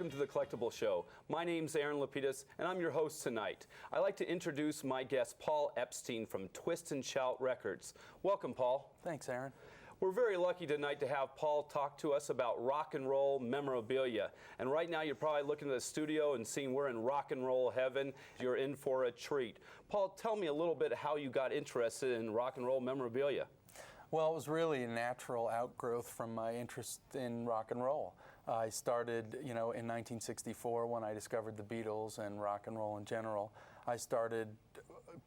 welcome to the Collectible Show. My name's Aaron LaPedis, and I'm your host tonight. I'd like to introduce my guest, Paul Epstein from Twist and Shout Records. Welcome, Paul. Thanks, Aaron. We're very lucky tonight to have Paul talk to us about rock and roll memorabilia. And right now you're probably looking at the studio and seeing we're in rock and roll heaven. You're in for a treat. Paul, tell me a little bit how you got interested in rock and roll memorabilia. Well, it was really a natural outgrowth from my interest in rock and roll. I started, in 1964 when I discovered the Beatles and rock and roll in general. I started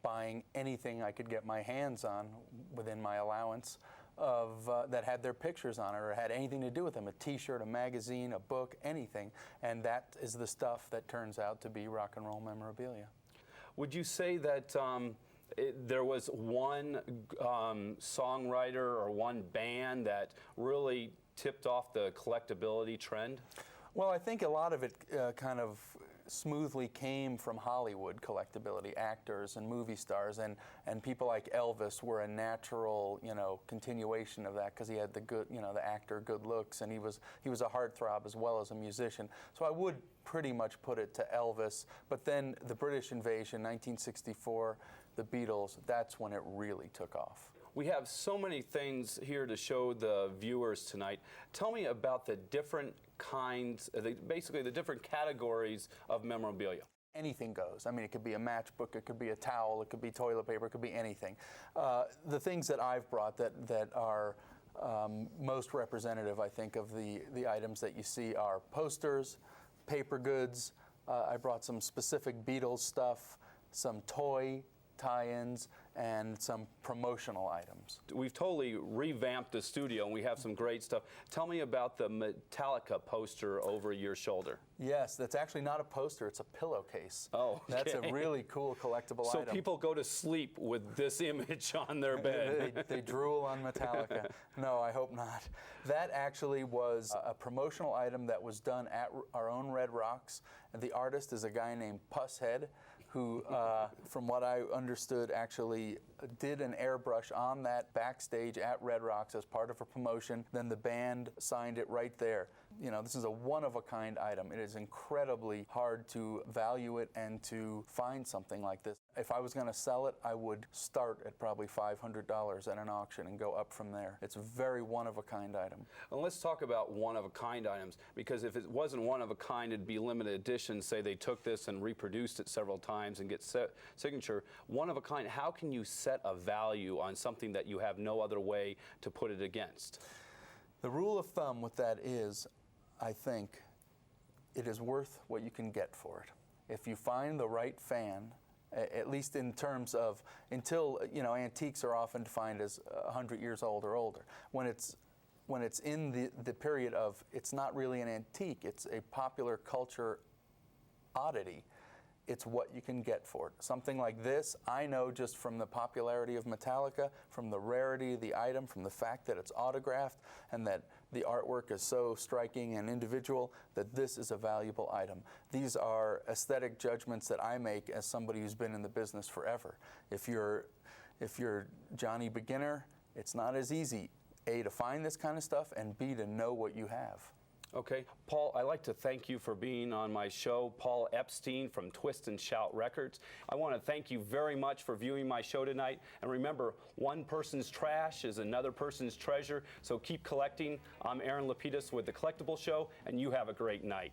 buying anything I could get my hands on within my allowance of that had their pictures on it or had anything to do with them, a t-shirt, a magazine, a book, anything. And that is the stuff that turns out to be rock and roll memorabilia. Would you say that there was one songwriter or one band that really tipped off the collectability trend? Well, I think a lot of it kind of smoothly came from Hollywood collectability, actors and movie stars, and people like Elvis were a natural, continuation of that because he had the good, the actor good looks, and he was a heartthrob as well as a musician. So I would pretty much put it to Elvis, but then the British invasion, 1964, the Beatles, that's when it really took off. We have so many things here to show the viewers tonight. Tell me about the different kinds, basically the different categories of memorabilia. Anything goes. I mean, it could be a matchbook, it could be a towel, it could be toilet paper, it could be anything. The things that I've brought that are most representative, I think, of the items that you see are posters, paper goods. I brought some specific Beatles stuff, some toy tie-ins, and some promotional items. We've totally revamped the studio and we have some great stuff. Tell me about the Metallica poster over your shoulder. Yes, that's actually not a poster, it's a pillowcase. Oh, okay. That's a really cool collectible item. So people go to sleep with this image on their bed. they drool on Metallica. No, I hope not. That actually was a promotional item that was done at our own Red Rocks. The artist is a guy named Pusshead, who, from what I understood, actually did an airbrush on that backstage at Red Rocks as part of a promotion. Then the band signed it right there. This is a one-of-a-kind item. It is incredibly hard to value it and to find something like this. If I was going to sell it, I would start at probably $500 at an auction and go up from there. It's a very one-of-a-kind item. And let's talk about one-of-a-kind items, because if it wasn't one-of-a-kind, it'd be limited edition. Say they took this and reproduced it several times and get signature. One-of-a-kind, how can you set a value on something that you have no other way to put it against? The rule of thumb with that is, I think, it is worth what you can get for it. If you find the right fan, at least in terms of, until, antiques are often defined as 100 years old or older. When it's in the period of, it's not really an antique, it's a popular culture oddity. It's what you can get for it. Something like this, I know just from the popularity of Metallica, from the rarity of the item, from the fact that it's autographed, and that the artwork is so striking and individual, that this is a valuable item. These are aesthetic judgments that I make as somebody who's been in the business forever. If you're Johnny Beginner, it's not as easy, A, to find this kind of stuff, and B, to know what you have. Okay. Paul, I'd like to thank you for being on my show. Paul Epstein from Twist and Shout Records. I want to thank you very much for viewing my show tonight. And remember, one person's trash is another person's treasure. So keep collecting. I'm Aaron LaPedis with The Collectible Show, and you have a great night.